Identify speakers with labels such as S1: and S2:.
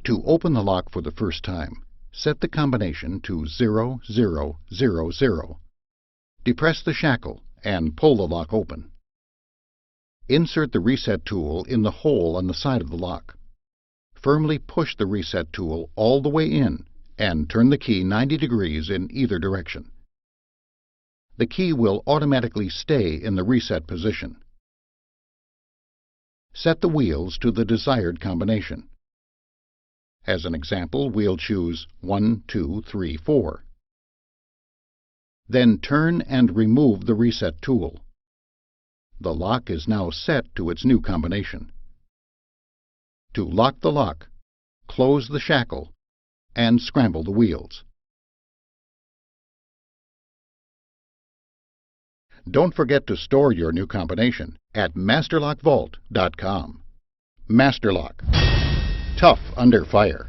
S1: To open the lock for the first time, set the combination to 0000. Depress the shackle and pull the lock open. Insert the reset tool in the hole on the side of the lock. Firmly push the reset tool all the way in and turn the key 90 degrees in either direction. The key will automatically stay in the reset position. Set the wheels to the desired combination. As an example, we'll choose 1, 2, 3, 4. Then turn and remove the reset tool. The lock is now set to its new combination. To lock the lock, close the shackle and scramble the wheels. Don't forget to store your new combination at masterlockvault.com. Master Lock. Tough under fire.